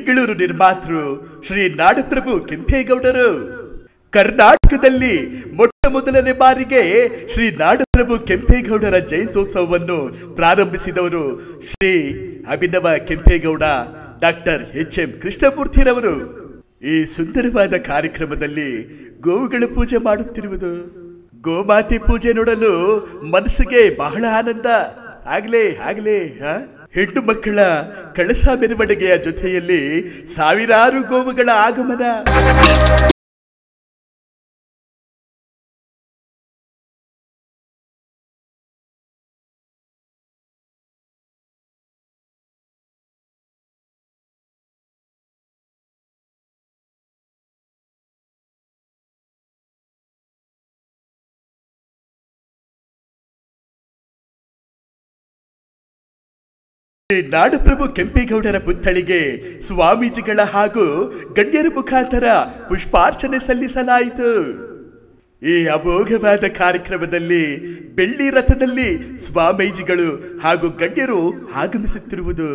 ಬೆಂಗಳೂರು ನಿರ್ಮಾತೃ ಶ್ರೀ ನಾಡಪ್ರಭು ಕೆಂಪೇಗೌಡರು. ಕರ್ನಾಟಕದಲ್ಲಿ ಮೊಟ್ಟ ಮೊದಲನೇ ಬಾರಿಗೆ ಶ್ರೀ ನಾಡಪ್ರಭು ಕೆಂಪೇಗೌಡರ ಜಯಂತ್ಯೋತ್ಸವವನ್ನು ಪ್ರಾರಂಭಿಸಿದವರು ಶ್ರೀ ಅಭಿನವ ಕೆಂಪೇಗೌಡ ಡಾಕ್ಟರ್ ಎಚ್.ಎಂ. ಕೃಷ್ಣಮೂರ್ತಿರವರು. ಈ ಸುಂದರವಾದ ಕಾರ್ಯಕ್ರಮದಲ್ಲಿ ಗೋವುಗಳ ಪೂಜೆ ಮಾಡುತ್ತಿರುವುದು, ಗೋಮಾತೆ ಪೂಜೆ ನೋಡಲು ಮನಸ್ಸಿಗೆ ಬಹಳ ಆನಂದ. ಆಗ್ಲೇ ಹೆಣ್ಣು ಮಕ್ಕಳ ಕಳಸ ಮೆರವಣಿಗೆಯ ಜೊತೆಯಲ್ಲಿ ಸಾವಿರಾರು ಗೋವುಗಳ ಆಗಮನ. ನಾಡಪ್ರಭು ಕೆಂಪೇಗೌಡರ ಪುತ್ಥಳಿಗೆ ಸ್ವಾಮೀಜಿಗಳ ಹಾಗೂ ಗಣ್ಯರ ಮುಖಾಂತರ ಪುಷ್ಪಾರ್ಚನೆ ಸಲ್ಲಿಸಲಾಯಿತು. ಈ ಅಮೋಘವಾದ ಕಾರ್ಯಕ್ರಮದಲ್ಲಿ ಬೆಳ್ಳಿ ರಥದಲ್ಲಿ ಸ್ವಾಮೀಜಿಗಳು ಹಾಗೂ ಗಣ್ಯರು ಆಗಮಿಸುತ್ತಿರುವುದು,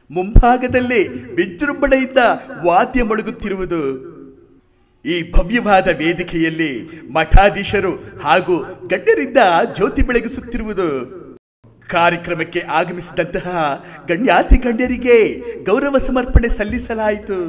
ಮುಂಭಾಗದಲ್ಲಿ ವಿಜೃಂಭಣೆಯಿಂದ ವಾದ್ಯ ಮೊಳಗುತ್ತಿರುವುದು, ಈ ಭವ್ಯವಾದ ವೇದಿಕೆಯಲ್ಲಿ ಮಠಾಧೀಶರು ಹಾಗೂ ಗಣ್ಯರಿಂದ ಜ್ಯೋತಿ ಬೆಳಗಿಸುತ್ತಿರುವುದು, ಕಾರ್ಯಕ್ರಮಕ್ಕೆ ಆಗಮಿಸಿದಂತಹ ಗಣ್ಯಾತಿ ಗಣ್ಯರಿಗೆ ಗೌರವ ಸಮರ್ಪಣೆ ಸಲ್ಲಿಸಲಾಯಿತು.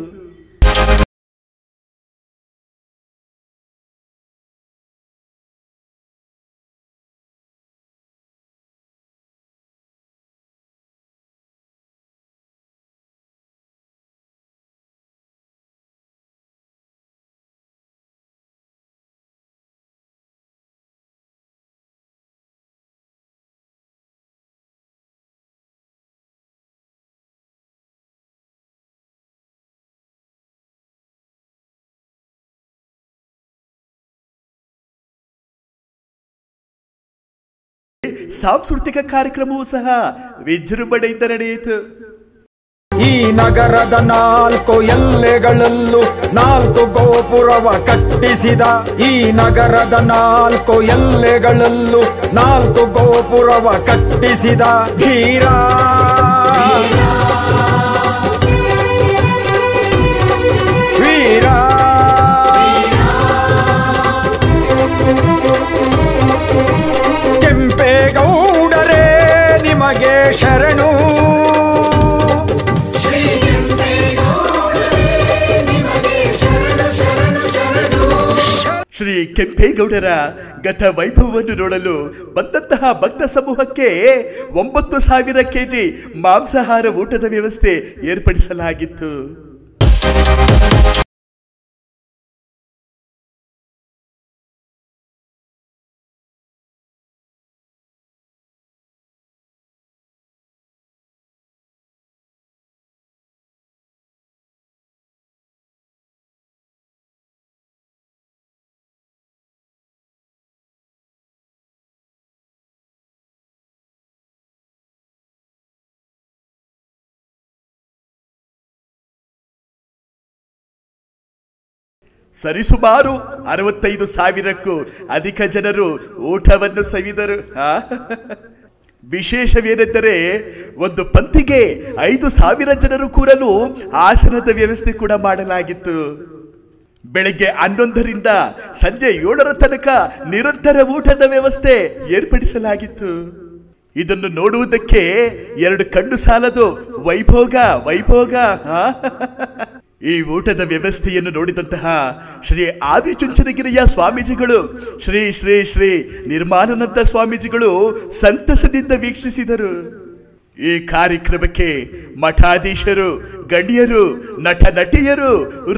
ಸಾಂಸ್ಕೃತಿಕ ಕಾರ್ಯಕ್ರಮವೂ ಸಹ ವಿಜೃಂಭಣೆಯಿಂದ ನಡೆಯಿತು. ಈ ನಗರದ 4 ಎಲ್ಲೆಗಳಲ್ಲೂ 4 ಗೋಪುರವ ಕಟ್ಟಿಸಿದ, ಈ ನಗರದ 4 ಎಲ್ಲೆಗಳಲ್ಲೂ 4 ಗೋಪುರವ ಕಟ್ಟಿಸಿದ ಧೀರ ವೀರ. ಕೆಂಪೇಗೌಡರೇ ನಿಮಗೆ ಶರಣು, ಶ್ರೀ ಕೆಂಪೇಗೌಡರ ಗತ ವೈಭವವನ್ನು ನೋಡಲು ಬಂದಂತಹ ಭಕ್ತ ಸಮೂಹಕ್ಕೆ 9,000 kg ಮಾಂಸಾಹಾರ ಊಟದ ವ್ಯವಸ್ಥೆ ಏರ್ಪಡಿಸಲಾಗಿತ್ತು. ಸರಿಸುಮಾರು 65,000ಕ್ಕೂ ಅಧಿಕ ಜನರು ಊಟವನ್ನು ಸವಿದರು. ವಿಶೇಷವೇನೆಂದರೆ ಒಂದು ಪಂಕ್ತಿಗೆ 5,000 ಜನರು ಕೂರಲು ಆಸನದ ವ್ಯವಸ್ಥೆ ಕೂಡ ಮಾಡಲಾಗಿತ್ತು. ಬೆಳಗ್ಗೆ 11ರಿಂದ ಸಂಜೆ 7 ತನಕ ನಿರಂತರ ಊಟದ ವ್ಯವಸ್ಥೆ ಏರ್ಪಡಿಸಲಾಗಿತ್ತು. ಇದನ್ನು ನೋಡುವುದಕ್ಕೆ 2 ಕಣ್ಣು ಸಾಲದು. ವೈಭೋಗ. ಈ ಊಟದ ವ್ಯವಸ್ಥೆಯನ್ನು ನೋಡಿದಂತಹ ಶ್ರೀ ಆದಿಚುಂಚನಗಿರಿಯ ಸ್ವಾಮೀಜಿಗಳು, ಶ್ರೀ ಶ್ರೀ ಶ್ರೀ ನಿರ್ಮಾಣಾನಂದ ಸ್ವಾಮೀಜಿಗಳು ಸಂತಸದಿಂದ ವೀಕ್ಷಿಸಿದರು. ಈ ಕಾರ್ಯಕ್ರಮಕ್ಕೆ ಮಠಾಧೀಶರು, ಗಣ್ಯರು, ನಟ ನಟಿಯರು,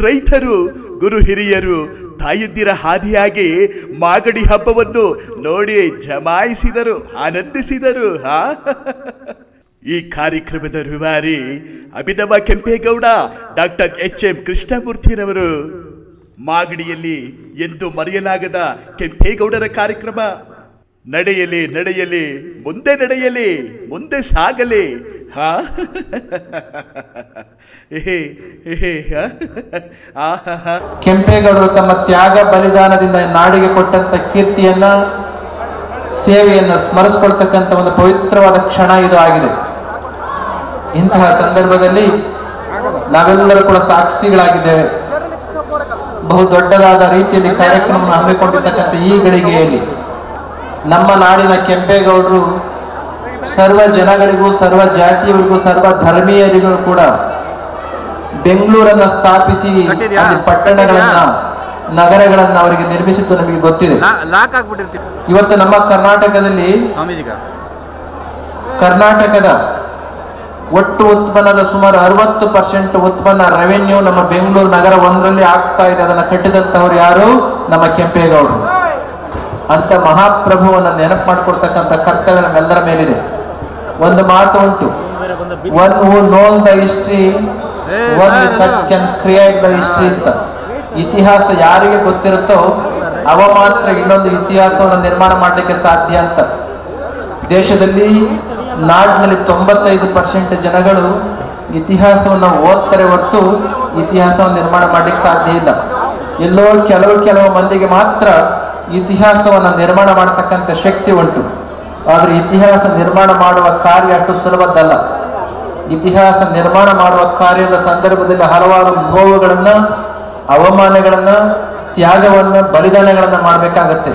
ರೈತರು, ಗುರು ಹಿರಿಯರು ತಾಯಂದಿರ ಹಾದಿಯಾಗಿ ಮಾಗಡಿ ಹಬ್ಬವನ್ನು ನೋಡಿ ಜಮಾಯಿಸಿದರು, ಆನಂದಿಸಿದರು. ಈ ಕಾರ್ಯಕ್ರಮದ ರೂವಾರಿ ಅಭಿನವ ಕೆಂಪೇಗೌಡ ಡಾಕ್ಟರ್ ಎಚ್.ಎಂ. ಕೃಷ್ಣಮೂರ್ತಿರವರು. ಮಾಗಡಿಯಲ್ಲಿ ಎಂದು ಮರೆಯಲಾಗದ ಕೆಂಪೇಗೌಡರ ಕಾರ್ಯಕ್ರಮ. ನಡೆಯಲಿ ಮುಂದೆ ಸಾಗಲಿ. ಕೆಂಪೇಗೌಡರು ತಮ್ಮ ತ್ಯಾಗ ಬಲಿದಾನದಿಂದ ನಾಡಿಗೆ ಕೊಟ್ಟಂತ ಕೀರ್ತಿಯನ್ನ, ಸೇವೆಯನ್ನು ಸ್ಮರಿಸಿಕೊಳ್ತಕ್ಕಂಥ ಒಂದು ಪವಿತ್ರವಾದ ಕ್ಷಣ ಇದು ಆಗಿದೆ. ಇಂತಹ ಸಂದರ್ಭದಲ್ಲಿ ನಾವೆಲ್ಲರೂ ಕೂಡ ಸಾಕ್ಷಿಗಳಾಗಿದ್ದೇವೆ. ಬಹು ದೊಡ್ಡದಾದ ರೀತಿಯಲ್ಲಿ ಕಾರ್ಯಕ್ರಮವನ್ನು ಹಮ್ಮಿಕೊಂಡಿರ್ತಕ್ಕಂಥ ಈ ಗಳಿಗೆಯಲ್ಲಿ ನಮ್ಮ ನಾಡಿನ ಕೆಂಪೇಗೌಡರು ಸರ್ವ ಜನಗಳಿಗೂ, ಸರ್ವ ಜಾತಿಯವರಿಗೂ, ಸರ್ವ ಧರ್ಮೀಯರಿಗೂ ಕೂಡ ಬೆಂಗಳೂರನ್ನ ಸ್ಥಾಪಿಸಿ ಅಲ್ಲಿ ಪಟ್ಟಣಗಳನ್ನ, ನಗರಗಳನ್ನ ಅವರಿಗೆ ನಿರ್ಮಿಸಿದ್ದು ನಮಗೆ ಗೊತ್ತಿದೆ. ಇವತ್ತು ನಮ್ಮ ಕರ್ನಾಟಕದಲ್ಲಿ ಕರ್ನಾಟಕದ ಒಟ್ಟು ಉತ್ಪನ್ನದ ಸುಮಾರು 60% ಉತ್ಪನ್ನ ರೆವೆನ್ಯೂ ನಮ್ಮ ಬೆಂಗಳೂರು ನಗರ ಒಂದರಲ್ಲಿ ಆಗ್ತಾ ಇದೆ. ಅದನ್ನು ಕಟ್ಟಿದಂತವ್ರು ಯಾರು? ನಮ್ಮ ಕೆಂಪೇಗೌಡರು. ಅಂತ ಮಹಾಪ್ರಭುವನ್ನು ನೆನಪು ಮಾಡಿಕೊಡ್ತಕ್ಕಂಥ ಕರ್ತವ್ಯ ನಮ್ಮೆಲ್ಲರ ಮೇಲಿದೆ. ಒಂದು ಮಾತು ಉಂಟು, one who knows the history only such can create the history ಅಂತ. ಇತಿಹಾಸ ಯಾರಿಗೆ ಗೊತ್ತಿರುತ್ತೋ ಅವ ಮಾತ್ರ ಇನ್ನೊಂದು ಇತಿಹಾಸವನ್ನು ನಿರ್ಮಾಣ ಮಾಡಲಿಕ್ಕೆ ಸಾಧ್ಯ ಅಂತ. ದೇಶದಲ್ಲಿ ನಾಡಿನಲ್ಲಿ 95% ಜನಗಳು ಇತಿಹಾಸವನ್ನು ಓದ್ತಾರೆ ಹೊರತು ಇತಿಹಾಸವನ್ನು ನಿರ್ಮಾಣ ಮಾಡಲಿಕ್ಕೆ ಸಾಧ್ಯ ಇಲ್ಲ. ಎಲ್ಲೋ ಕೆಲವು ಮಂದಿಗೆ ಮಾತ್ರ ಇತಿಹಾಸವನ್ನು ನಿರ್ಮಾಣ ಮಾಡತಕ್ಕಂಥ ಶಕ್ತಿ ಉಂಟು. ಆದರೆ ಇತಿಹಾಸ ನಿರ್ಮಾಣ ಮಾಡುವ ಕಾರ್ಯ ಅಷ್ಟು ಸುಲಭದ್ದಲ್ಲ. ಇತಿಹಾಸ ನಿರ್ಮಾಣ ಮಾಡುವ ಕಾರ್ಯದ ಸಂದರ್ಭದಲ್ಲಿ ಹಲವಾರು ನೋವುಗಳನ್ನು, ಅವಮಾನಗಳನ್ನು, ತ್ಯಾಗವನ್ನು, ಬಲಿದಾನಗಳನ್ನು ಮಾಡಬೇಕಾಗತ್ತೆ.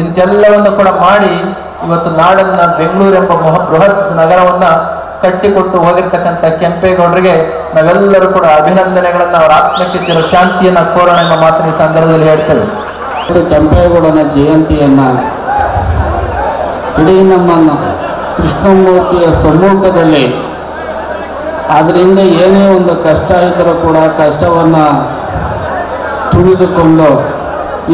ಇಂತೆಲ್ಲವನ್ನು ಕೂಡ ಮಾಡಿ ಇವತ್ತು ನಾಡನ್ನ ಬೆಂಗಳೂರು ಎಂಬ ಬೃಹತ್ ನಗರವನ್ನ ಕಟ್ಟಿಕೊಟ್ಟು ಹೋಗಿರ್ತಕ್ಕಂಥ ಕೆಂಪೇಗೌಡರಿಗೆ ನಾವೆಲ್ಲರೂ ಕೂಡ ಅಭಿನಂದನೆಗಳನ್ನು, ಅವರ ಆತ್ಮಕ್ಕೆ ಚಿರ ಶಾಂತಿಯನ್ನ ಕೋರೋಣ ಎಂಬ ಮಾತಿನ ಸಂದರ್ಭದಲ್ಲಿ ಹೇಳ್ತೇವೆ. ಕೆಂಪೇಗೌಡನ ಜಯಂತಿಯನ್ನು ಇಡೀ ನಮ್ಮ ಕೃಷ್ಣಮೂರ್ತಿಯ ಸಮ್ಮುಖದಲ್ಲಿ ಅದರಿಂದ ಏನೇ ಒಂದು ಕಷ್ಟ ಇದ್ದರೂ ಕೂಡ ಕಷ್ಟವನ್ನು ತುಳಿದುಕೊಂಡು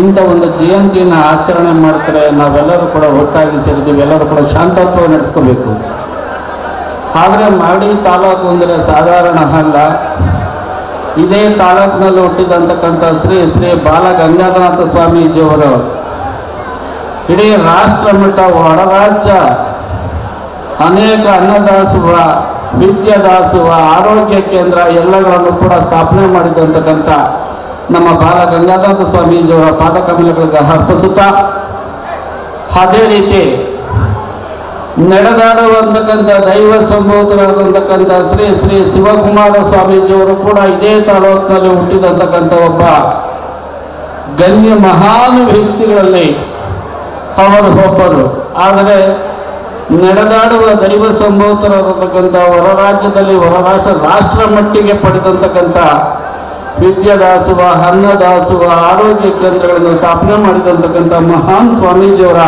ಇಂಥ ಒಂದು ಜಯಂತಿಯನ್ನು ಆಚರಣೆ ಮಾಡ್ತಾರೆ. ನಾವೆಲ್ಲರೂ ಕೂಡ ಒಟ್ಟಾಗಿ ಸೇರಿದ್ದೀವಿ, ಎಲ್ಲರೂ ಕೂಡ ಶಾಂತತ್ವ ನಡೆಸ್ಕೋಬೇಕು. ಆದರೆ ಮಾಡಿ ತಾಲೂಕು ಅಂದರೆ ಸಾಧಾರಣ ಅಲ್ಲ. ಇದೇ ತಾಲೂಕಿನಲ್ಲಿ ಹುಟ್ಟಿದಂತಕ್ಕಂಥ ಶ್ರೀ ಶ್ರೀ ಬಾಲಗಂಗಾಧರನಾಥ ಸ್ವಾಮೀಜಿಯವರು ಇಡೀ ರಾಷ್ಟ್ರ ಮಟ್ಟ, ಹೊರರಾಜ್ಯ ಅನೇಕ ಅನ್ನದಾಸೋಹ, ವಿದ್ಯಾದಾಸೋಹ, ಆರೋಗ್ಯ ಕೇಂದ್ರ ಎಲ್ಲಗಳನ್ನು ಕೂಡ ಸ್ಥಾಪನೆ ಮಾಡಿದಂತಕ್ಕಂಥ ನಮ್ಮ ಬಾಲಗಂಗಾಧರ ಸ್ವಾಮೀಜಿಯವರ ಪಾದಕಮಲಗಳಿಗೆ ಅರ್ಪಿಸುತ್ತಾ, ಅದೇ ರೀತಿ ನಡೆದಾಡುವಂತಕ್ಕಂಥ ದೈವ ಸಂಭೂತರಾದಂತಕ್ಕಂಥ ಶ್ರೀ ಶ್ರೀ ಶಿವಕುಮಾರ ಸ್ವಾಮೀಜಿಯವರು ಕೂಡ ಇದೇ ತಾಲೂಕಿನಲ್ಲಿ ಹುಟ್ಟಿದಂತಕ್ಕಂಥ ಒಬ್ಬ ಗಣ್ಯ ಮಹಾನ್ ವ್ಯಕ್ತಿಗಳಲ್ಲಿ ಅವರು ಒಬ್ಬರು. ಆದರೆ ನಡೆದಾಡುವ ದೈವ ಸಂಭೂತರಾದಂತಕ್ಕಂಥ ಹೊರ ರಾಜ್ಯದಲ್ಲಿ, ಹೊರ ರಾಷ್ಟ್ರ ಮಟ್ಟಿಗೆ ಪಡೆದಂತಕ್ಕಂಥ ವಿದ್ಯಾದಾಸೋಹ, ಅನ್ನದಾಸೋಹ, ಆರೋಗ್ಯ ಕೇಂದ್ರಗಳನ್ನು ಸ್ಥಾಪನೆ ಮಾಡಿದಂತಕ್ಕಂಥ ಮಹಾನ್ ಸ್ವಾಮೀಜಿಯವರ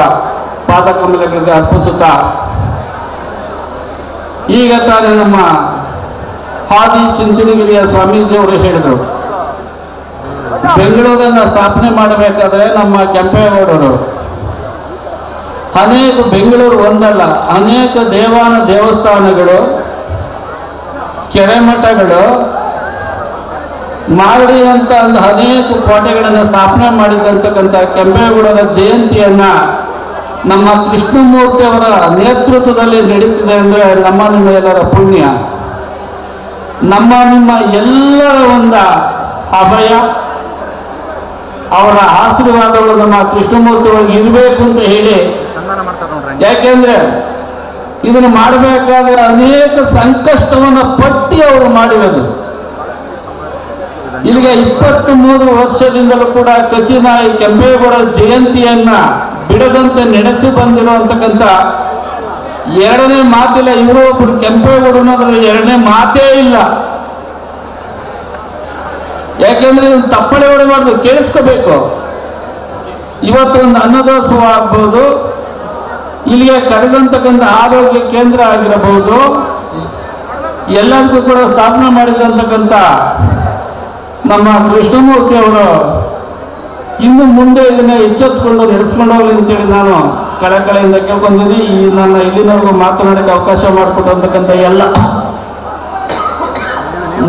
ಪಾದಕಮಲಗಳಿಗೆ ಅರ್ಪಿಸುತ್ತಾ, ಈಗ ತಾನೇ ನಮ್ಮ ಆದಿ ಚುಂಚನಗಿರಿಯ ಸ್ವಾಮೀಜಿಯವರು ಹೇಳಿದರು, ಬೆಂಗಳೂರನ್ನು ಸ್ಥಾಪನೆ ಮಾಡಬೇಕಾದ್ರೆ ನಮ್ಮ ಕೆಂಪೇಗೌಡರು ಅನೇಕ, ಬೆಂಗಳೂರು ಒಂದಲ್ಲ, ಅನೇಕ ದೇವಸ್ಥಾನಗಳು, ಕೆರೆ ಮಠಗಳು ಮಾಡಿ ಅಂತ ಅನೇಕ ಕೋಟೆಗಳನ್ನು ಸ್ಥಾಪನೆ ಮಾಡಿದಂತಕ್ಕಂಥ ಕೆಂಪೇಗೌಡರ ಜಯಂತಿಯನ್ನ ನಮ್ಮ ಕೃಷ್ಣಮೂರ್ತಿಯವರ ನೇತೃತ್ವದಲ್ಲಿ ನಡೀತಿದೆ ಅಂದರೆ ನಮ್ಮ ನಿಮ್ಮ ಎಲ್ಲರ ಪುಣ್ಯ, ನಮ್ಮ ನಿಮ್ಮ ಎಲ್ಲರ ಒಂದು ಅಭಯ, ಅವರ ಆಶೀರ್ವಾದಗಳು ನಮ್ಮ ಕೃಷ್ಣಮೂರ್ತಿಯವ್ರಿಗೆ ಇರಬೇಕು ಅಂತ ಹೇಳಿ. ಯಾಕೆಂದ್ರೆ ಇದನ್ನು ಮಾಡಬೇಕಾದ್ರೆ ಅನೇಕ ಸಂಕಷ್ಟವನ್ನು ಪಟ್ಟಿ ಅವರು ಮಾಡಿರೋದು. ಇಲ್ಲಿಗೆ 23 ವರ್ಷದಿಂದಲೂ ಕೂಡ ಕಚಿನಾಯಿ ಕೆಂಪೇಗೌಡ ಜಯಂತಿಯನ್ನ ಬಿಡದಂತೆ ನಡೆಸಿ ಬಂದಿರುವಂತಕ್ಕಂಥ ಎರಡನೇ ಮಾತಿಲ್ಲ. ಇವರು ಒಬ್ಬರು ಕೆಂಪೇಗೌಡನದ್ರಲ್ಲಿ ಎರಡನೇ ಮಾತೇ ಇಲ್ಲ. ಯಾಕೆಂದ್ರೆ ತಪ್ಪಳೆ ಹೊಡೆಬಾರ್ದು, ಕೇಳಿಸ್ಕೋಬೇಕು. ಇವತ್ತು ಒಂದು ಅನ್ನದಾಸೋಹ ಆಗ್ಬೋದು, ಇಲ್ಲಿಗೆ ಕರೆದಂತಕ್ಕಂಥ ಆರೋಗ್ಯ ಕೇಂದ್ರ ಆಗಿರಬಹುದು, ಎಲ್ಲದಕ್ಕೂ ಕೂಡ ಸ್ಥಾಪನೆ ಮಾಡಿದಂತಕ್ಕಂಥ ನಮ್ಮ ಕೃಷ್ಣಮೂರ್ತಿ ಅವರು ಇನ್ನು ಮುಂದೆ ಇದನ್ನ ಎಚ್ಚೆತ್ತುಕೊಂಡು ನಡೆಸ್ಕೊಂಡು ಹೋಗಲಿ ಅಂತೇಳಿ ನಾನು ಕಳಕಳಿಯಿಂದ ಕೇಳ್ಕೊಂಡಿದ್ದೀನಿ. ಈ ನನ್ನ ಇಲ್ಲಿನವರೆಗೂ ಮಾತನಾಡಕ್ಕೆ ಅವಕಾಶ ಮಾಡಿಕೊಟ್ಟಂತಕ್ಕಂಥ ಎಲ್ಲ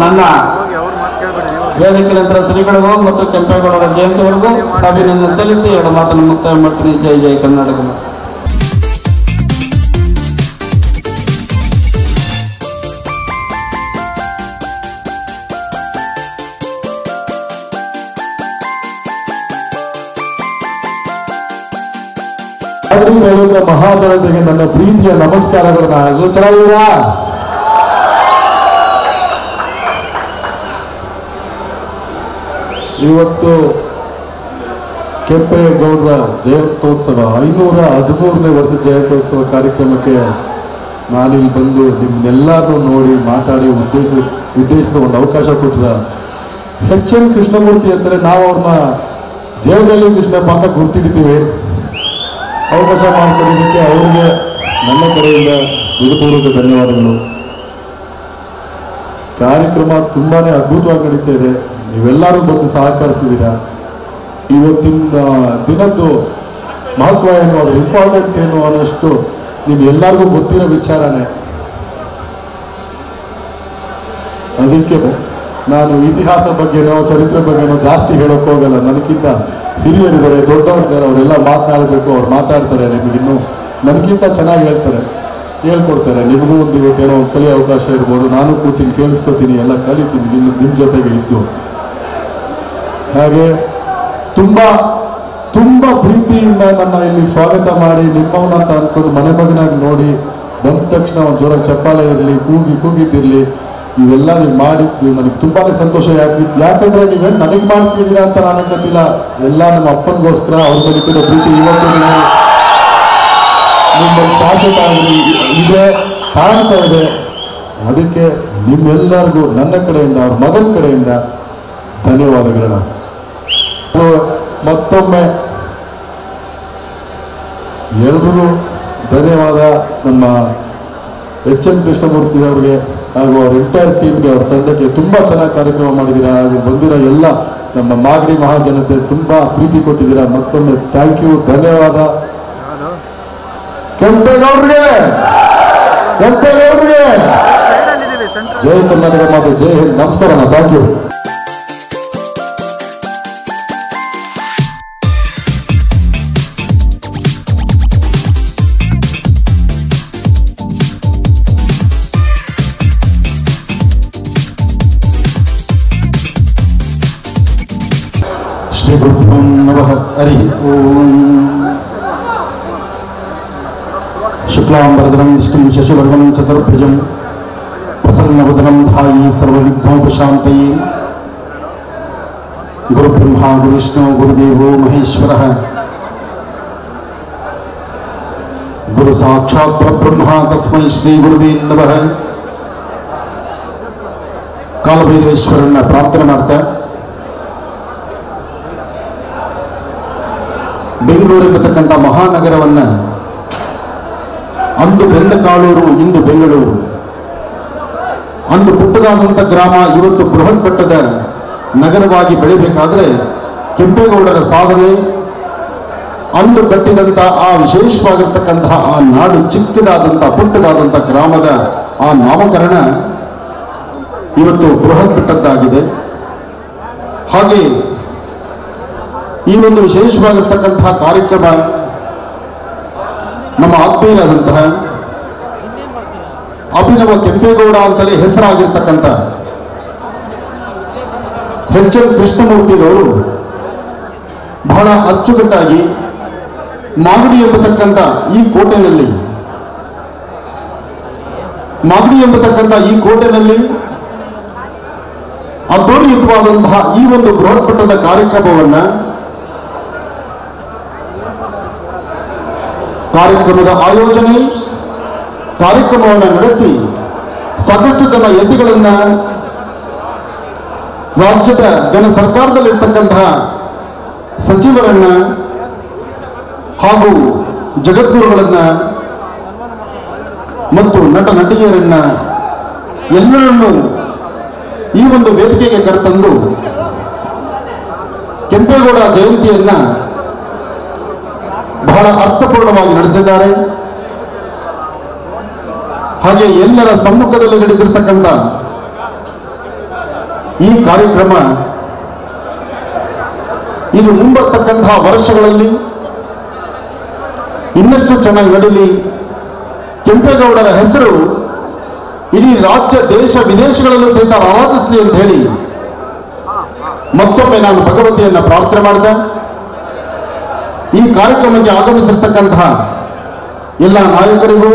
ನನ್ನ ವೇದಿಕೆ ನಂತರ ಶ್ರೀಗಳಿಗೂ ಮತ್ತು ಕೆಂಪೇಗೌಡರ ಜಯಂತಿವರೆಗೂ ಅಭಿನಂದನೆ ಸಲ್ಲಿಸಿ ಎರಡು ಮಾತನ್ನು ಮುಕ್ತಾಯ ಮಾಡ್ತೀನಿ. ಜೈ ಜೈ ಕರ್ನಾಟಕ. ತಾಲೂಕಿನ ಮಹಾಜನತೆಗೆ ನನ್ನ ಪ್ರೀತಿಯ ನಮಸ್ಕಾರಗಳನ್ನ. ಚೆನ್ನಾಗಿದ್ದೀರಾ? ಇವತ್ತು ಕೆಂಪೇಗೌಡರ ಜಯಂತ್ಯೋತ್ಸವ 513ನೇ ವರ್ಷದ ಜಯಂತ್ಯೋತ್ಸವ ಕಾರ್ಯಕ್ರಮಕ್ಕೆ ನಾನಿಲ್ಲಿ ಬಂದು ನಿಮ್ಮನ್ನೆಲ್ಲರೂ ನೋಡಿ ಮಾತಾಡಿ ಉದ್ದೇಶಿಸುವ ಒಂದು ಅವಕಾಶ ಕೊಟ್ಟರೆ ಎಚ್.ಎಂ. ಕೃಷ್ಣಮೂರ್ತಿ ಅಂದರೆ ನಾವು ಅವ್ರನ್ನ ಜಯಗಲ್ಲಿ ಕೃಷ್ಣಪ್ಪ ಅಂತ ಗುರ್ತಿಡ್ತೀವಿ. ಅವಕಾಶ ಮಾಡಿಕೊಡೋದಕ್ಕೆ ಅವರಿಗೆ ನನ್ನ ಕಡೆಯಿಂದ ಹೃದಯಪೂರ್ವಕ ಧನ್ಯವಾದಗಳು. ಕಾರ್ಯಕ್ರಮ ತುಂಬಾ ಅದ್ಭುತವಾಗಿ ನಡೀತಾ ಇದೆ. ನೀವೆಲ್ಲರೂ ಬಂದು ಸಹಕರಿಸಿದ್ದೀರಾ. ಇವತ್ತಿನ ದಿನದ್ದು ಮಹತ್ವ ಏನು, ಅದರ ಇಂಪಾರ್ಟೆನ್ಸ್ ಏನು ಅನ್ನೋಷ್ಟು ನಿಮ್ಗೆಲ್ಲರಿಗೂ ಗೊತ್ತಿರೋ ವಿಚಾರನೇ. ಅದಕ್ಕೆ ನಾನು ಇತಿಹಾಸ ಬಗ್ಗೆನೋ ಚರಿತ್ರೆ ಬಗ್ಗೆನೋ ಜಾಸ್ತಿ ಹೇಳೋಕೆ ಹೋಗಲ್ಲ. ನನಗಿಂತ ಹಿರಿಯರಿದ್ದಾರೆ, ದೊಡ್ಡವ್ರಿದ್ದಾರೆ, ಅವರೆಲ್ಲ ಮಾತನಾಡಬೇಕು. ಅವ್ರು ಮಾತಾಡ್ತಾರೆ, ನಿಮಗಿನ್ನೂ ನನಗಿಂತ ಚೆನ್ನಾಗಿ ಹೇಳ್ಕೊಡ್ತಾರೆ. ನಿಮಗೂ ಒಂದು ಇವತ್ತೇನೋ ಕಲಿಯೋ ಅವಕಾಶ ಇರ್ಬೋದು. ನಾನು ಕೂತೀನಿ, ಕೇಳಿಸ್ಕೊತೀನಿ, ಎಲ್ಲ ಕಲಿತೀನಿ ನಿಮ್ಮ ಜೊತೆಗೆ ಇದ್ದು. ಹಾಗೆ ತುಂಬ ಪ್ರೀತಿಯಿಂದ ನನ್ನ ಇಲ್ಲಿ ಸ್ವಾಗತ ಮಾಡಿ ನಿಮ್ಮವನಂತ ಅಂದ್ಕೊಂಡು ಮನೆ ಮಗನಾಗಿ ನೋಡಿ ಬಂದ ತಕ್ಷಣ ಒಂದು ಜೋರ ಚಪ್ಪಾಳೆ ಇರಲಿ, ಕೂಗಿದ್ದಿರಲಿ, ಇವೆಲ್ಲ ನೀವು ಮಾಡಿದ್ದು ನನಗೆ ತುಂಬಾ ಸಂತೋಷ. ಯಾಕಂದರೆ ನೀವೇನು ನನಗೆ ಮಾಡ್ತಿದ್ದೀರಾ ಅಂತ ನಾನು ಗೊತ್ತಿಲ್ಲ. ಎಲ್ಲ ನಮ್ಮ ಅಪ್ಪನಿಗೋಸ್ಕರ ಅವ್ರ ಮೇಲೆ ಕೂಡ ಪ್ರೀತಿ ಇವತ್ತು ನಿಮ್ಮಲ್ಲಿ ಶಾಶ್ವತ ಇದೆ, ಕಾಣ್ತಾ ಇದೆ. ಅದಕ್ಕೆ ನಿಮ್ಮೆಲ್ಲರಿಗೂ ನನ್ನ ಕಡೆಯಿಂದ, ಅವ್ರ ಮಗನ ಕಡೆಯಿಂದ ಧನ್ಯವಾದಗಳನ್ನ. ಮತ್ತೊಮ್ಮೆ ಎಲ್ರಿಗೂ ಧನ್ಯವಾದ. ನಮ್ಮ ಎಚ್.ಎಂ. ಕೃಷ್ಣಮೂರ್ತಿ ಅವರಿಗೆ ಹಾಗೂ ಅವ್ರ ಎಂಟೈರ್ ಟೀಮ್ಗೆ, ಅವ್ರ ತಂಡಕ್ಕೆ ತುಂಬ ಚೆನ್ನಾಗಿ ಕಾರ್ಯಕ್ರಮ ಮಾಡಿದ್ದೀರಾ. ಹಾಗೂ ಬಂದಿರೋ ಎಲ್ಲ ನಮ್ಮ ಮಾಗಡಿ ಮಹಾಜನತೆ ತುಂಬ ಪ್ರೀತಿ ಕೊಟ್ಟಿದ್ದೀರಾ. ಮತ್ತೊಮ್ಮೆ ಥ್ಯಾಂಕ್ ಯು, ಧನ್ಯವಾದ. ಕೆಂಪೇಗೌಡರಿಗೆ ಜೈ ಕರ್ನಾಟಕ ಮಾತು, ಜೈ ಹಿಂದ್. ನಮಸ್ಕಾರ, ಥ್ಯಾಂಕ್ ಯು. ಶ್ರೀ ಗುರುಭ್ಯೋ ನಮಃ. ಹರಿ ಓಂ. ಶುಕ್ಲಾಂಬರಧರಂ ವಿಷ್ಣುಂ ಶಶಿವರ್ಣಂ ಚತುರ್ಭುಜಂ ಪ್ರಸನ್ನವದನಂ ಧಾಯಿ ಸರ್ವವಿಘ್ನೋಪಶಾಂತಯೇ. ಗುರುಬ್ರಹ್ಮ ಗುರುವಿಷ್ಣು ಗುರುದೇವೋ ಮಹೇಶ್ವರಃ. ಗುರು ಸಾಕ್ಷಾತ್ ಪರಬ್ರಹ್ಮ ತಸ್ಮೈ ಶ್ರೀ ಗುರುವೇ ನಮಃ. ಕಾಲಭೈರವೇಶ್ವರನ್ನ ಪ್ರಾರ್ಥನೆ ಮಾಡ್ತಾ ಬೆಂಗಳೂರು ಎಂಬತಕ್ಕಂಥ ಮಹಾನಗರವನ್ನು ಅಂದು ಬೆಂದ ಕಾಳೂರು, ಇಂದು ಬೆಂಗಳೂರು, ಅಂದು ಪುಟ್ಟದಾದಂಥ ಗ್ರಾಮ ಇವತ್ತು ಬೃಹತ್ ಮಟ್ಟದ ನಗರವಾಗಿ ಬೆಳಿಬೇಕಾದ್ರೆ ಕೆಂಪೇಗೌಡರ ಸಾಧನೆ, ಅಂದು ಕಟ್ಟಿದಂಥ ಆ ವಿಶೇಷವಾಗಿರ್ತಕ್ಕಂತಹ ಆ ನಾಡು, ಚಿಕ್ಕದಾದಂಥ ಪುಟ್ಟದಾದಂಥ ಗ್ರಾಮದ ಆ ನಾಮಕರಣ ಇವತ್ತು ಬೃಹತ್ ಮಟ್ಟದ್ದಾಗಿದೆ. ಹಾಗೆ ಈ ಒಂದು ವಿಶೇಷವಾಗಿರ್ತಕ್ಕಂತಹ ಕಾರ್ಯಕ್ರಮ ನಮ್ಮ ಆತ್ಮೀಯರಾದಂತಹ ಅಭಿನವ ಕೆಂಪೇಗೌಡ ಅಂತಲೇ ಹೆಸರಾಗಿರ್ತಕ್ಕಂಥ ಎಚ್.ಎಂ. ಕೃಷ್ಣಮೂರ್ತಿರವರು ಬಹಳ ಅಚ್ಚುಕಟ್ಟಾಗಿ ಮಾಗಡಿ ಎಂಬತಕ್ಕಂಥ ಈ ಕೋಟೆನಲ್ಲಿ ಅದ್ಭುತವಾದಂತಹ ಈ ಒಂದು ಬೃಹತ್ ಮಟ್ಟದ ಕಾರ್ಯಕ್ರಮದ ಆಯೋಜನೆ, ಕಾರ್ಯಕ್ರಮವನ್ನು ನಡೆಸಿ ಸಾಕಷ್ಟು ಜನ ಯತಿಗಳನ್ನು, ರಾಜ್ಯದ ಸರ್ಕಾರದಲ್ಲಿರ್ತಕ್ಕಂತಹ ಸಚಿವರನ್ನ ಹಾಗೂ ಜಗದ್ಗುರುಗಳನ್ನ ಮತ್ತು ನಟ ನಟಿಯರನ್ನ ಎಲ್ಲರನ್ನೂ ಈ ಒಂದು ವೇದಿಕೆಗೆ ಕರೆತಂದು ಕೆಂಪೇಗೌಡ ಜಯಂತಿಯನ್ನ ಬಹಳ ಅರ್ಥಪೂರ್ಣವಾಗಿ ನಡೆಸಿದ್ದಾರೆ. ಹಾಗೆ ಎಲ್ಲರ ಸಮ್ಮುಖದಲ್ಲಿ ನಡೆದಿರ್ತಕ್ಕಂಥ ಈ ಕಾರ್ಯಕ್ರಮ ಇದು ಮುಂಬರ್ತಕ್ಕಂತಹ ವರ್ಷಗಳಲ್ಲಿ ಇನ್ನಷ್ಟು ಚೆನ್ನಾಗಿ ನಡೀಲಿ, ಕೆಂಪೇಗೌಡರ ಹೆಸರು ಇಡೀ ರಾಜ್ಯ, ದೇಶ, ವಿದೇಶಗಳಲ್ಲೂ ಸಹಿತ ರಾರಾಜಿಸಲಿ ಅಂತ ಹೇಳಿ ಮತ್ತೊಮ್ಮೆ ನಾನು ಭಗವತಿಯನ್ನ ಪ್ರಾರ್ಥನೆ ಮಾಡಿದೆ. ಈ ಕಾರ್ಯಕ್ರಮಕ್ಕೆ ಆಗಮಿಸಿರ್ತಕ್ಕಂತಹ ಎಲ್ಲ ನಾಯಕರಿಗೂ,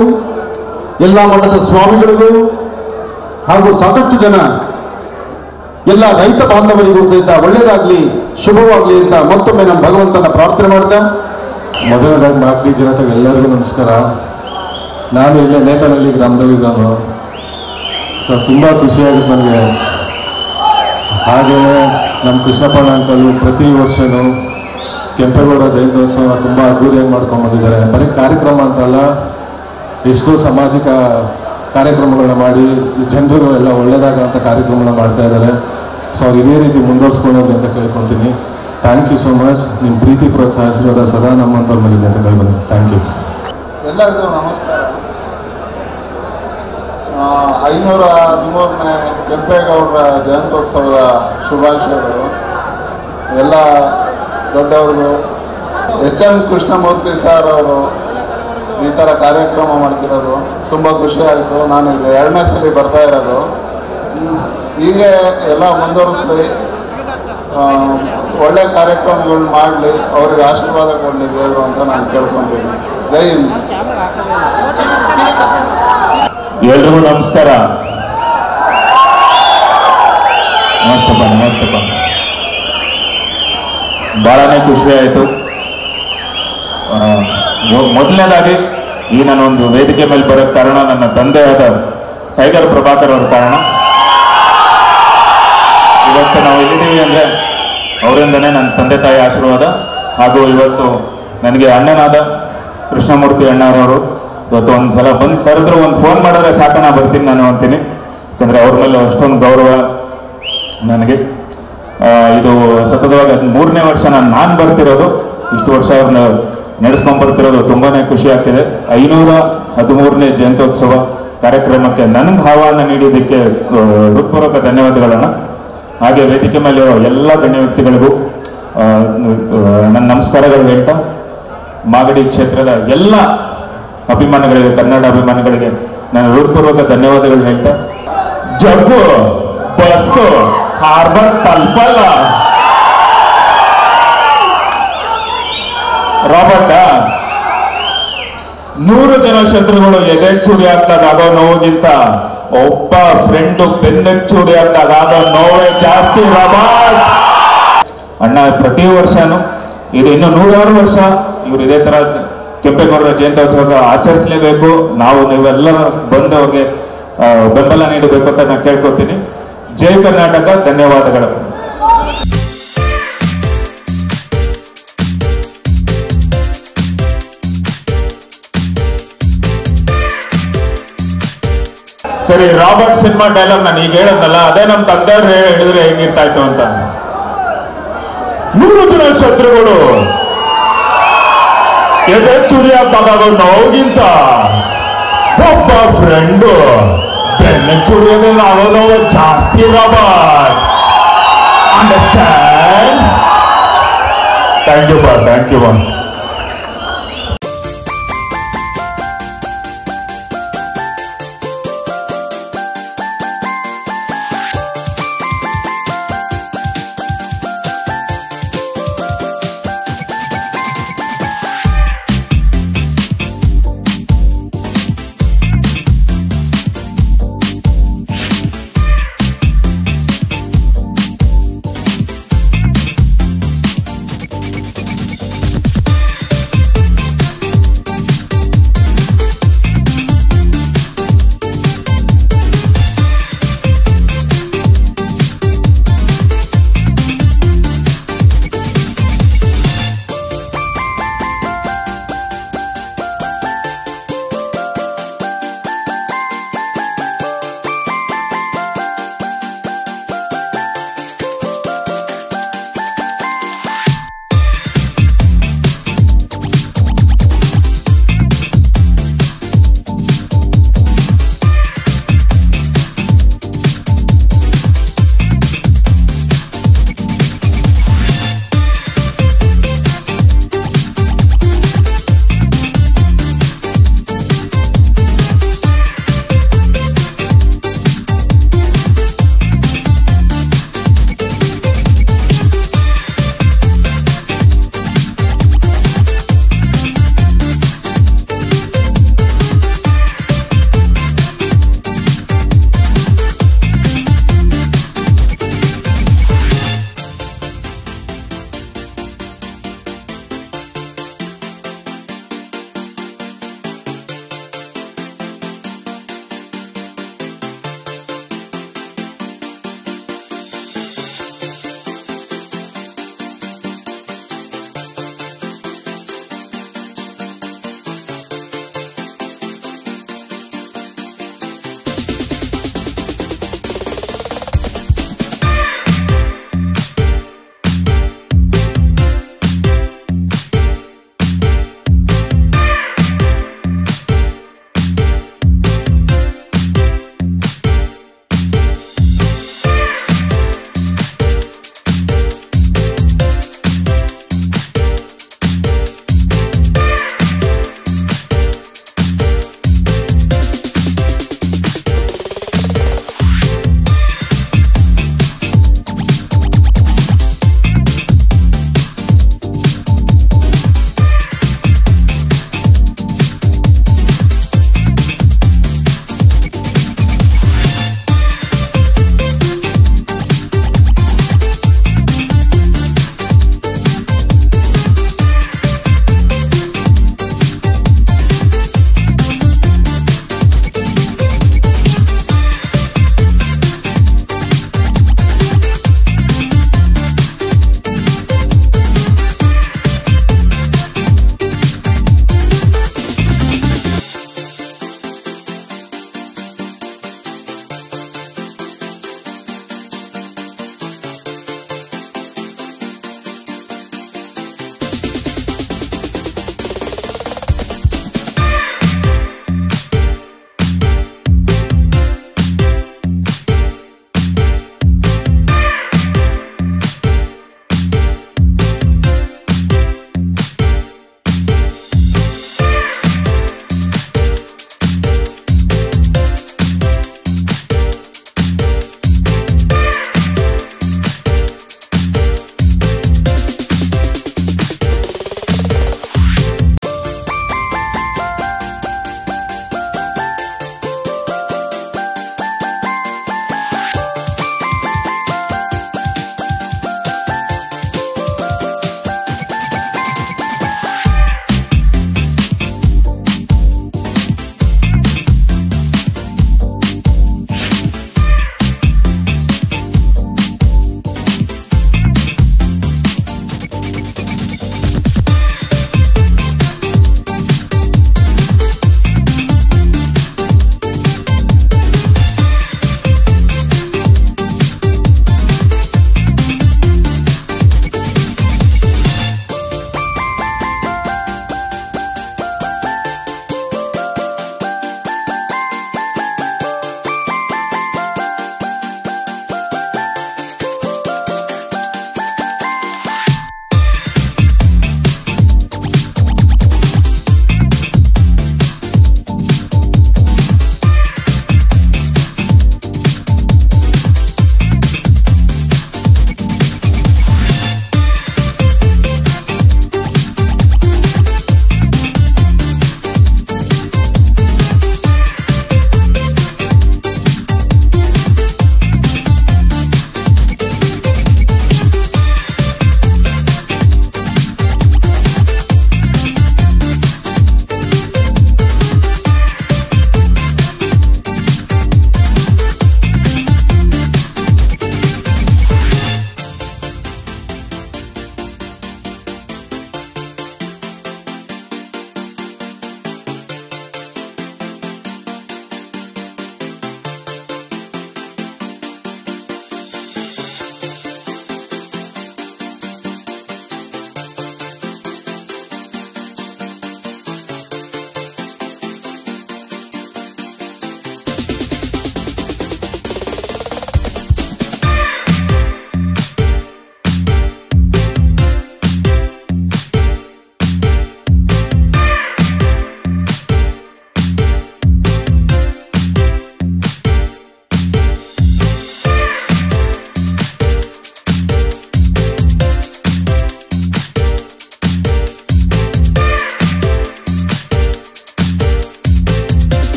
ಎಲ್ಲ ಮಠದ ಸ್ವಾಮಿಗಳಿಗೂ ಹಾಗೂ ಸಾಕಷ್ಟು ಜನ ಎಲ್ಲ ರೈತ ಬಾಂಧವರಿಗೂ ಸಹಿತ ಒಳ್ಳೆಯದಾಗಲಿ, ಶುಭವಾಗಲಿ ಅಂತ ಮತ್ತೊಮ್ಮೆ ನಮ್ಮ ಭಗವಂತನ ಪ್ರಾರ್ಥನೆ ಮಾಡ್ತಾ, ಮೊದಲನೇದಾಗಿ ಮಾಗಡಿ ಜನತೆಗೆ ಎಲ್ಲರಿಗೂ ನಮಸ್ಕಾರ. ನಾನು ಇಲ್ಲೇ ನೇತನಹಳ್ಳಿ ಗ್ರಾಮದಲ್ಲಿದ್ದಾನು. ಸೊ ತುಂಬ ಖುಷಿಯಾಗುತ್ತೆ ನನಗೆ. ಹಾಗೆಯೇ ನಮ್ಮ ಕೃಷ್ಣಪ್ಪಣ್ಣ ಅಂಕಲು ಪ್ರತಿ ವರ್ಷವೂ ಕೆಂಪೇಗೌಡ ಜಯಂತ್ಯೋತ್ಸವ ತುಂಬ ಅದ್ದೂರಿಯಾಗಿ ಮಾಡ್ಕೊಂಡ್ಬಂದಿದ್ದಾರೆ. ಬರೀ ಕಾರ್ಯಕ್ರಮ ಅಂತಲ್ಲ, ಎಷ್ಟೋ ಸಾಮಾಜಿಕ ಕಾರ್ಯಕ್ರಮಗಳನ್ನ ಮಾಡಿ ಜನರಿಗೂ ಎಲ್ಲ ಒಳ್ಳೆಯದಾಗಂಥ ಕಾರ್ಯಕ್ರಮಗಳನ್ನ ಮಾಡ್ತಾ ಇದ್ದಾರೆ. ಸೊ ಇದೇ ರೀತಿ ಮುಂದುವರ್ಸ್ಕೊಳ್ಳೋದು ಅಂತ ಕೇಳ್ಕೊತೀನಿ. Thank you so much. ನಿಮ್ಮ ಪ್ರೀತಿ ಪ್ರೋತ್ಸಾಹ ಆಶೀರ್ವಾದ ಸದಾ ನಮ್ಮಂಥವ್ರ ಮೇಲೆ ಅಂತ ಕೇಳ್ಬೋದು. Thank you. ಎಲ್ಲರಿಗೂ ನಮಸ್ಕಾರ. 513ನೇ ಕೆಂಪೇಗೌಡರ ಜಯಂತ್ಯೋತ್ಸವದ ಶುಭಾಶಯಗಳು. ಎಲ್ಲ ದೊಡ್ಡವ್ರಿಗೂ ಎಚ್.ಎಂ. ಕೃಷ್ಣಮೂರ್ತಿ ಸರ್ ಅವರು ಈ ಥರ ಕಾರ್ಯಕ್ರಮ ಮಾಡ್ತಿರೋದು ತುಂಬ ಖುಷಿ ಆಯಿತು. ನಾನು ಈಗ 2ನೇ ಸಲ ಬರ್ತಾ ಇರೋದು. ಹೀಗೆ ಎಲ್ಲ ಮುಂದುವರಿಸಲಿ, ಒಳ್ಳೆ ಕಾರ್ಯಕ್ರಮಗಳನ್ನ ಮಾಡಲಿ, ಅವ್ರಿಗೆ ಆಶೀರ್ವಾದ ಕೊಡಲಿ ದೇವರು ಅಂತ ನಾನು ಕೇಳ್ಕೊತೀನಿ. ಜೈ ಹಿಂದ್. ಎಲ್ರಿಗೂ ನಮಸ್ಕಾರ. ನಮಸ್ತಪ್ಪ. ಭಾಳನೇ ಖುಷಿ ಆಯಿತು. ಮೊದಲನೇದಾಗಿ ಈ ನಾನೊಂದು ವೇದಿಕೆ ಮೇಲೆ ಬರೋಕ್ಕೆ ಕಾರಣ ನನ್ನ ತಂದೆಯಾದ ಟೈಗರ್ ಪ್ರಭಾಕರ್ ಅವ್ರ ಕಾರಣ. ಇವತ್ತು ನಾವು ಎಲ್ಲಿದ್ದೀವಿ ಅಂದರೆ ಅವರಿಂದನೇ ನನ್ನ ತಂದೆ ತಾಯಿ ಆಶೀರ್ವಾದ. ಹಾಗೂ ಇವತ್ತು ನನಗೆ ಅಣ್ಣನಾದ ಕೃಷ್ಣಮೂರ್ತಿ ಅಣ್ಣರವರು ಇವತ್ತು ಒಂದು ಸಲ ಬಂದು ಕರೆದ್ರು, ಒಂದು ಫೋನ್ ಮಾಡಿದ್ರೆ ಸಾಕಣ ಬರ್ತೀನಿ ನಾನು ಅಂತೀನಿ. ಯಾಕಂದರೆ ಅವ್ರ ಮೇಲೆ ಅಷ್ಟೊಂದು ಗೌರವ ನನಗೆ. ಇದು ಸತತವಾಗಿ 3ನೇ ವರ್ಷ ನಾನು ಬರ್ತಿರೋದು. ಇಷ್ಟು ವರ್ಷ ಅವ್ರನ್ನ ನಡೆಸ್ಕೊಂಡ್ಬರ್ತಿರೋದು ತುಂಬಾ ಖುಷಿ ಆಗ್ತಿದೆ. 513ನೇ ಜಯಂತ್ಯೋತ್ಸವ ಕಾರ್ಯಕ್ರಮಕ್ಕೆ ನನಗೆ ಆಹ್ವಾನ ನೀಡಿದ್ದಕ್ಕೆ ಹೃತ್ಪೂರ್ವಕ ಧನ್ಯವಾದಗಳನ್ನ. ಹಾಗೆ ವೇದಿಕೆ ಮೇಲಿರೋ ಎಲ್ಲ ಗಣ್ಯ ವ್ಯಕ್ತಿಗಳಿಗೂ ನನ್ನ ನಮಸ್ಕಾರಗಳು ಹೇಳ್ತಾ, ಮಾಗಡಿ ಕ್ಷೇತ್ರದ ಎಲ್ಲ ಅಭಿಮಾನಿಗಳಿಗೆ, ಕನ್ನಡ ಅಭಿಮಾನಿಗಳಿಗೆ ನಾನು ಹೃತ್ಪೂರ್ವಕ ಧನ್ಯವಾದಗಳು ಹೇಳ್ತಾ, ಜಗ್ಗು ಬಸ್ಸು ಹಾರ್ಬರ್ ತಲುಪಲ್ಲ. ರಾಬರ್ಟ 100 ಜನ ಶತ್ರುಗಳು ಎದೆ ಚೂಡಿ ಆಗ್ದಾಗ ಆಗೋ ನೋವಿಗಿಂತ ಒಬ್ಬ ಫ್ರೆಂಡು ಬೆನ್ನ ಚೂಡಿ ಆಗ್ದಾಗ ಆಗೋ ನೋವೇ ಜಾಸ್ತಿ. ರಾಬರ್ಟ್ ಅಣ್ಣ ಪ್ರತಿ ವರ್ಷನೂ ಇದು ಇನ್ನು 100 ವರ್ಷ ಇವ್ರು ಇದೇ ತರ ಕೆಂಪೇಗೌಡರ ಜಯಂತ್ಯೋತ್ಸವ ಆಚರಿಸಲೇಬೇಕು. ನೀವೆಲ್ಲ ಬಂದು ಅವ್ರಿಗೆ ಬೆಂಬಲ ನೀಡಬೇಕು ಅಂತ ನಾನು ಕೇಳ್ಕೊತೀನಿ. ಜೈ ಕರ್ನಾಟಕ. ಧನ್ಯವಾದಗಳು. ಸರಿ, ರಾಬರ್ಟ್ ಸಿನಿಮಾ ಡೈಲಾಗ್ ನಾನು ಈಗ ಹೇಳೋದಲ್ಲ, ಅದೇ ನಮ್ಮ ತಂದೆಯವ್ರು ಹೇಳಿದ್ರೆ ಹೇಗಿರ್ತಾ ಇತ್ತು ಅಂತ. 100 ಜನ ಶತ್ರುಗಳು ಎದೆ ಚುರಿ ಆಗ್ತಾಗ ನೋವಿಗಿಂತ ಒಬ್ಬ ಫ್ರೆಂಡು ಬೆನ್ನ ಚುರಿಯೋದಿಲ್ಲ ಆಗೋ ನೋವು ಜಾಸ್ತಿ. Robert understand. Thank you.